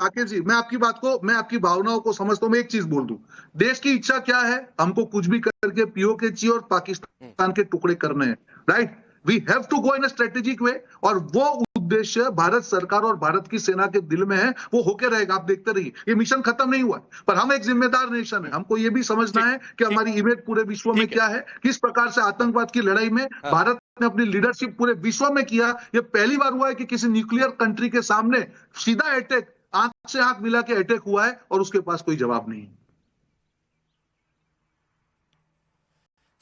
राकेश जी, मैं आपकी भावनाओं को समझता हूं। मैं एक चीज बोल दूं, देश की इच्छा क्या है, हमको कुछ भी करके पीओके चाहिए और पाकिस्तान के टुकड़े करने हैं, right. We have to go in a strategic way, और वो उद्देश्य भारत सरकार और भारत की सेना के दिल में है, वो होके रहेगा। आप देखते रहिए, ये मिशन खत्म नहीं हुआ है, पर हम एक जिम्मेदार नेशन है। हमको ये भी समझना है कि हमारी इमेज पूरे विश्व में क्या है, किस प्रकार से आतंकवाद की लड़ाई में भारत ने अपनी लीडरशिप पूरे विश्व में किया। ये पहली बार हुआ है कि किसी न्यूक्लियर कंट्री के सामने सीधा अटैक, आंख से आंख मिला के अटैक हुआ है और उसके पास कोई जवाब नहीं है।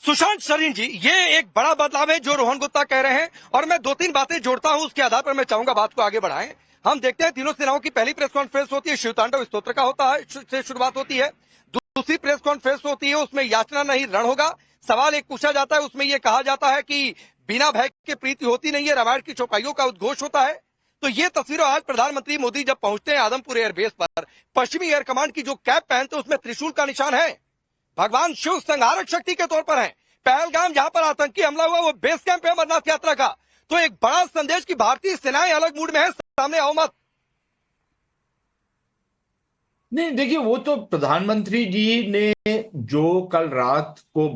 सुशांत शरीन जी, ये एक बड़ा बदलाव है जो रोहन गुप्ता कह रहे हैं, और मैं दो तीन बातें जोड़ता हूं, उसके आधार पर मैं चाहूंगा बात को आगे बढ़ाएं। हम देखते हैं तीनों सेनाओं की पहली प्रेस कॉन्फ्रेंस होती है, शिवतांडव स्तोत्र का होता है, से शुरुआत होती है। दूसरी प्रेस कॉन्फ्रेंस होती है, उसमें याचना नहीं रण होगा। सवाल एक पूछा जाता है, उसमें यह कहा जाता है कि बिना भय के प्रीति होती नहीं है, रामायण की चौपाइयों का उद्घोष होता है। तो ये तस्वीरें आज प्रधानमंत्री मोदी जब पहुंचते हैं आदमपुर एयरबेस पर, पश्चिमी एयर कमांड की जो कैप पहनते हैं उसमें त्रिशूल का निशान है, भगवान शिव संहारक शक्ति के तौर पर है। पहलगाम जहां पर आतंकी हमला हुआ वो बेस कैंप है अमरनाथ यात्रा का। तो एक बड़ा संदेश कि भारतीय सेनाएं अलग मूड में है, सामने आओ मत। नहीं, देखिए, वो तो प्रधानमंत्री जी ने जो कल रात को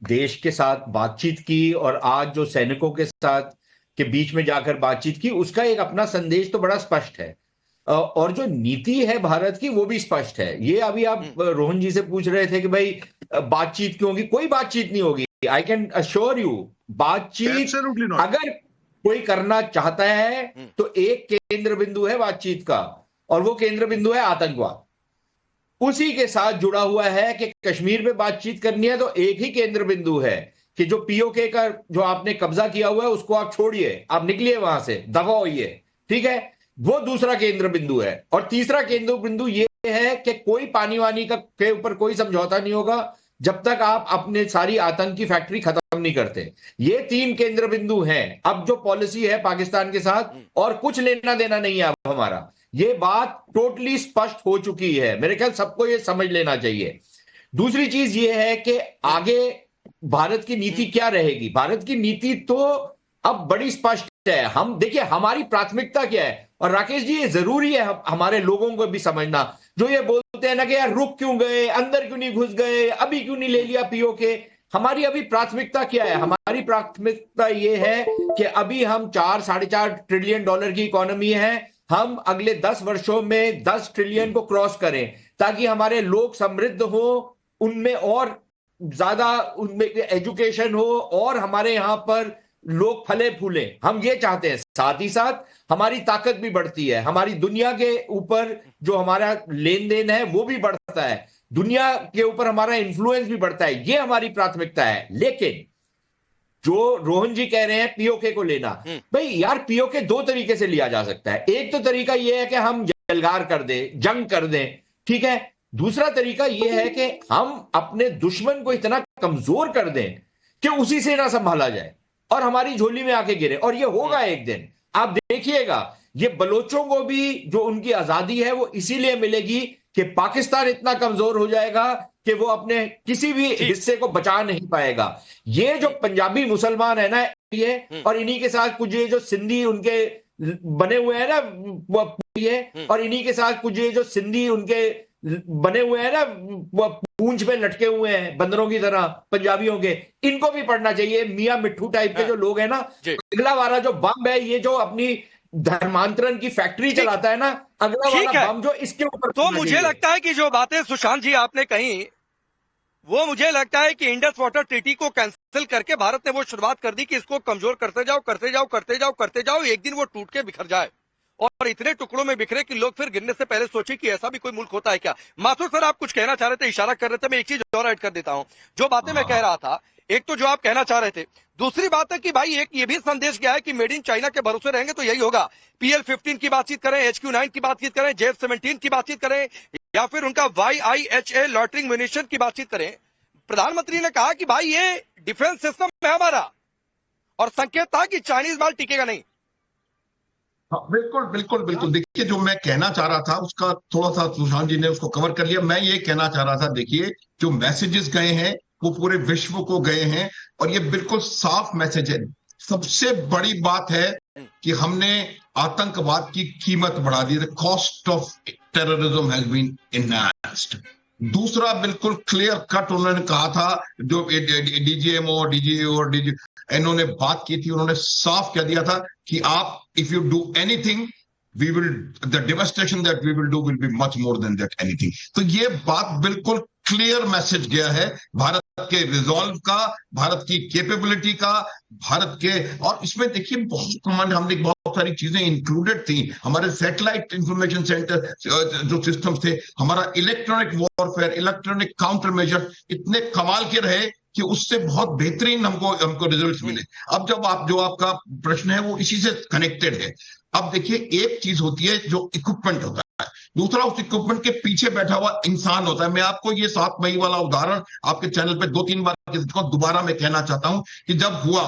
देश के साथ बातचीत की और आज जो सैनिकों के साथ के बीच में जाकर बातचीत की, उसका एक अपना संदेश तो बड़ा स्पष्ट है। और जो नीति है भारत की वो भी स्पष्ट है। ये अभी आप रोहन जी से पूछ रहे थे कि भाई बातचीत क्यों होगी? कोई बातचीत नहीं होगी। आई कैन अश्योर यू, बातचीत अगर कोई करना चाहता है तो एक केंद्र बिंदु है बातचीत का, और वो केंद्र बिंदु है आतंकवाद। उसी के साथ जुड़ा हुआ है कि कश्मीर में बातचीत करनी है तो एक ही केंद्र बिंदु है कि जो पीओके का जो आपने कब्जा किया हुआ है उसको आप छोड़िए, आप निकलिए वहां से, दफा होइए, ठीक है। वो दूसरा केंद्र बिंदु है। और तीसरा केंद्र बिंदु ये है कि कोई पानी वानी का के ऊपर कोई समझौता नहीं होगा जब तक आप अपने सारी आतंकी फैक्ट्री खत्म नहीं करते। ये तीन केंद्र बिंदु हैं। अब जो पॉलिसी है पाकिस्तान के साथ, और कुछ लेना देना नहीं है अब हमारा, ये बात टोटली स्पष्ट हो चुकी है। मेरे ख्याल सबको ये समझ लेना चाहिए। दूसरी चीज ये है कि आगे भारत की नीति क्या रहेगी। भारत की नीति तो अब बड़ी स्पष्ट है। हम देखिए हमारी प्राथमिकता क्या है, और राकेश जी ये जरूरी है हमारे लोगों को भी समझना, जो ये बोलते हैं ना कि यार रुक क्यों गए, अंदर क्यों नहीं घुस गए, अभी क्यों नहीं ले लिया पीओके। हमारी अभी प्राथमिकता क्या है? हमारी प्राथमिकता ये है कि अभी हम 4-4.5 ट्रिलियन डॉलर की इकोनॉमी है, हम अगले 10 वर्षों में 10 ट्रिलियन को क्रॉस करें ताकि हमारे लोग समृद्ध हो, उनमें और ज्यादा उनमें एजुकेशन हो, और हमारे यहां पर लोग फले फूले। हम ये चाहते हैं। साथ ही साथ हमारी ताकत भी बढ़ती है, हमारी दुनिया के ऊपर जो हमारा लेन देन है वो भी बढ़ता है, दुनिया के ऊपर हमारा इन्फ्लुएंस भी बढ़ता है। ये हमारी प्राथमिकता है। लेकिन जो रोहन जी कह रहे हैं पीओके को लेना, भाई यार पीओके दो तरीके से लिया जा सकता है। एक तो तरीका यह है कि हम जलगार कर दें, जंग कर दें, ठीक है। दूसरा तरीका यह है कि हम अपने दुश्मन को इतना कमजोर कर दें कि उसी से ना संभाला जाए और हमारी झोली में आके गिरे। और ये होगा एक दिन, आप देखिएगा। ये बलोचों को भी जो उनकी आजादी है वो इसीलिए मिलेगी कि पाकिस्तान इतना कमजोर हो जाएगा कि वो अपने किसी भी हिस्से को बचा नहीं पाएगा। ये जो पंजाबी मुसलमान है ना, ये और इन्हीं के साथ कुछ ये जो सिंधी उनके बने हुए हैं ना, ये और इन्हीं के साथ कुछ ये जो सिंधी उनके बने हुए हैं ना, पूंछ में लटके हुए हैं बंदरों की तरह पंजाबियों के, इनको भी पढ़ना चाहिए। मियां मिट्ठू टाइप के जो लोग हैं ना, अगला वाला जो बम है, ये जो अपनी धर्मांतरण की फैक्ट्री चलाता है ना, अगला वाला बम जो इसके ऊपर। तो मुझे लगता है कि जो बातें सुशांत जी आपने कही, वो मुझे लगता है कि इंडस वाटर ट्रीटी को कैंसिल करके भारत ने वो शुरुआत कर दी कि इसको कमजोर करते जाओ करते जाओ करते जाओ करते जाओ, एक दिन वो टूट के बिखर जाए और इतने टुकड़ों में बिखरे कि लोग फिर गिरने से पहले सोचे कि ऐसा भी कोई मुल्क होता है क्या। माथुर सर आप कुछ कहना चाह रहे थे, इशारा कर रहे थे, मैं एक चीज और ऐड कर देता हूं। जो बातें मैं कह रहा था, एक तो जो आप कहना चाह रहे थे, दूसरी बात है कि भाई एक ये भी संदेश गया है कि मेड इन चाइना के भरोसे रहेंगे तो यही होगा। PL-15 की बातचीत करें, HQ-9 की बातचीत करें, JF-17 की बातचीत करें, या फिर उनका YIHA लॉटरिंग म्यूनिशन की बातचीत करें, प्रधानमंत्री ने कहा कि भाई ये डिफेंस सिस्टम है हमारा, और संकेत था कि चाइनीज माल टिकेगा नहीं। हाँ, बिल्कुल बिल्कुल बिल्कुल। देखिए जो मैं कहना चाह रहा था उसका थोड़ा सा सुशांत जी ने उसको कवर कर लिया। मैं ये कहना चाह रहा था, देखिए जो मैसेजेस गए हैं वो पूरे विश्व को गए हैं, और ये बिल्कुल साफ मैसेज है। सबसे बड़ी बात है कि हमने आतंकवाद की कीमत बढ़ा दी, the cost of terrorism has been enhanced. दूसरा बिल्कुल क्लियर कट उन्होंने कहा था, जो डीजीएमओ और इन्होंने बात की थी, उन्होंने साफ कह दिया था कि आप if you do anything we will, the devastation that we will do will be much more than that anything। तो ये बात बिल्कुल क्लियर मैसेज गया है भारत के रिजॉल्व का, भारत की कैपेबिलिटी का, भारत के। और इसमें देखिए बहुत हमने बहुत सारी चीजें इंक्लूडेड थी, हमारे सैटेलाइट इंफॉर्मेशन सेंटर जो सिस्टम्स थे, हमारा electronic warfare, electronic counter measure इतने कमाल के रहे कि उससे बहुत बेहतरीन हमको रिजल्ट्स मिले। अब जब जो आपका प्रश्न है वो इसी से कनेक्टेड है। अब देखिए एक चीज होती है जो इक्विपमेंट होता है, दूसरा उस इक्विपमेंट के पीछे बैठा हुआ इंसान होता है। मैं आपको ये 7 मई वाला उदाहरण आपके चैनल पे 2-3 बार दोबारा मैं कहना चाहता हूं कि जब हुआ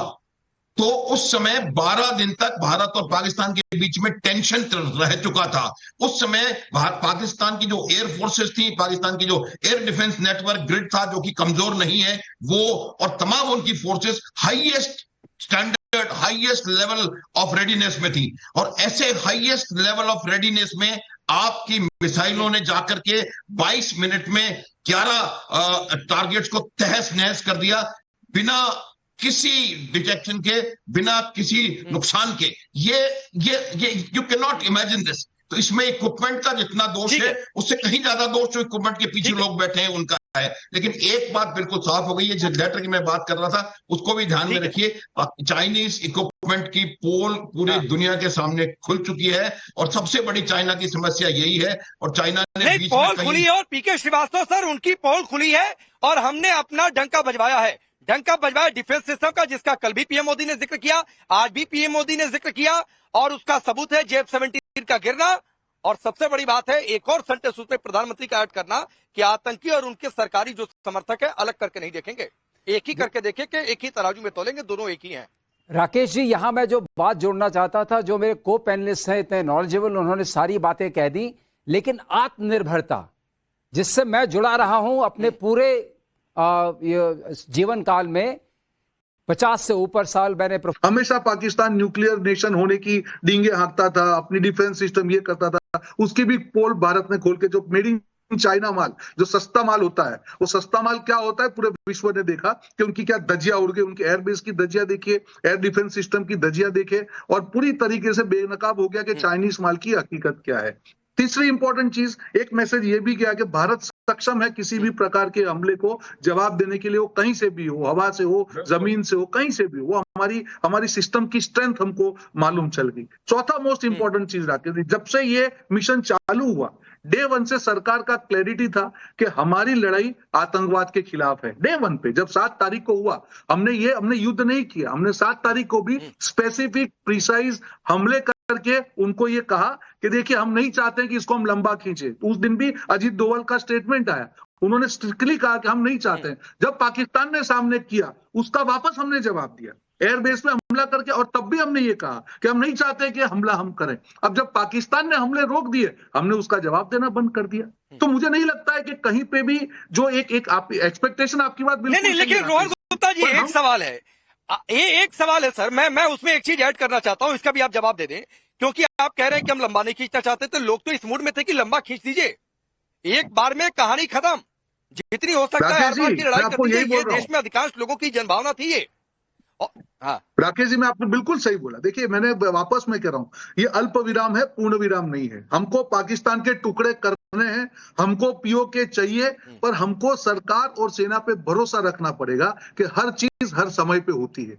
तो उस समय 12 दिन तक भारत और पाकिस्तान के बीच में टेंशन रह चुका था। उस समय पाकिस्तान की जो एयर फोर्सेस थी, पाकिस्तान की जो एयर डिफेंस नेटवर्क ग्रिड था जो कि कमजोर नहीं है, वो और तमाम उनकी forces highest standard, highest level of readiness में थी। और ऐसे हाईएस्ट लेवल ऑफ रेडीनेस में आपकी मिसाइलों ने जाकर के 22 मिनट में 11 टारगेट्स को तहस नहस कर दिया, बिना किसी डिटेक्शन के, बिना किसी नुकसान के। ये you can not imagine this. तो इसमें इक्विपमेंट का जितना दोष है उससे कहीं ज्यादा दोष जो इक्विपमेंट के पीछे लोग बैठे हैं उनका है। लेकिन एक बात बिल्कुल साफ हो गई है, जिस लेटर की मैं बात कर रहा था उसको भी ध्यान में रखिए, चाइनीज इक्विपमेंट की पोल पूरी दुनिया के सामने खुल चुकी है और सबसे बड़ी चाइना की समस्या यही है। और चाइना ने बीच पोल में खुली है और पीके श्रीवास्तव सर उनकी पोल खुली है और हमने अपना डंका बजवाया है, डंका बजवाया डिफेंस सिस्टम का, जिसका कल भी पीएम मोदी ने जिक्र किया, आज भी पीएम मोदी ने जिक्र किया और उसका सबूत है JF-17 का गिरना। और सबसे बड़ी बात है एक और सेंटेंस उसमें प्रधानमंत्री का ऐड करना कि आतंकी और उनके सरकारी जो समर्थक है अलग करके नहीं देखेंगे, एक ही करके देखें कि एक ही तराजू में तोलेंगे, दोनों एक ही हैं। राकेश जी, यहां मैं जो बात जोड़ना चाहता था, जो मेरे को पैनलिस्ट हैं इतने नॉलेजेबल, उन्होंने सारी बातें कह दी, लेकिन आत्मनिर्भरता जिससे मैं जुड़ा रहा हूं अपने पूरे जीवन काल में 50 से ऊपर साल मैंने हमेशा पाकिस्तान न्यूक्लियर नेशन होने की डींगे हाँकता था, अपनी डिफेंस सिस्टम ये करता था, उसकी भी पोल भारत ने खोल के, जो मेड इन चाइना माल, जो सस्ता माल होता है, वो सस्ता माल क्या होता है पूरे विश्व ने देखा कि उनकी क्या धज्जियां उड़ गई, उनके एयरबेस की धज्जियां देखिए, एयर डिफेंस सिस्टम की धज्जियां देखे और पूरी तरीके से बेनकाब हो गया कि चाइनीज माल की हकीकत क्या है। तीसरी इंपॉर्टेंट चीज, एक मैसेज ये भी गया कि भारत सक्षम है किसी भी प्रकार के हमले को जवाब देने के लिए, वो कहीं से भी हो, हवा से हो, जमीन से हो, कहीं से भी हो, वो हमारी सिस्टम की स्ट्रेंथ हमको मालूम चल गई। चौथा मोस्ट इंपॉर्टेंट चीज राकेश, जब से ये मिशन चालू हुआ डे 1 से सरकार का क्लैरिटी था कि हमारी लड़ाई आतंकवाद के खिलाफ है। डे 1 पे जब 7 तारीख को हुआ, हमने युद्ध नहीं किया, हमने 7 तारीख को भी स्पेसिफिक प्रिसाइज हमले करके उनको ये कहा कि देखिए हम नहीं चाहते कि इसको हम लंबा खींचे। उस दिन भी अजीत डोभाल का स्टेटमेंट आया, उन्होंने स्ट्रिक्टली कहा कि हम नहीं चाहते हैं। जब पाकिस्तान ने सामने किया उसका वापस हमने जवाब दिया एयरबेस में हमला करके, और तब भी हमने ये कहा कि हम नहीं चाहते कि हमला हम करें। अब जब पाकिस्तान ने हमले रोक दिए, हमने उसका जवाब देना बंद कर दिया। तो मुझे नहीं लगता है कि कहीं पे भी जो एक आप एक्सपेक्टेशन, आपकी बात बिल्कुल नहीं, लेकिन रोहन गुप्ता जी एक सवाल है, एक सवाल है सर, मैं उसमें एक चीज ऐड करना चाहता हूं, इसका भी आप जवाब दे दें, क्योंकि आप कह रहे हैं कि हम लंबा नहीं खींचना चाहते, तो लोग तो इस मूड में थे कि लंबा खींच दीजिए, एक बार में कहानी खत्म, जितनी हो सकता है हर बार की लड़ाई कर दीजिए। ये देश में अधिकांश लोगों की जनभावना थी ये। हाँ राकेश जी, मैं आपने बिल्कुल सही बोला। देखिए मैंने वापस में कह रहा हूं, ये अल्प विराम है, पूर्ण विराम नहीं है। हमको पाकिस्तान के टुकड़े करने हैं, हमको पीओके चाहिए, पर हमको सरकार और सेना पे भरोसा रखना पड़ेगा कि हर चीज हर समय पे होती है।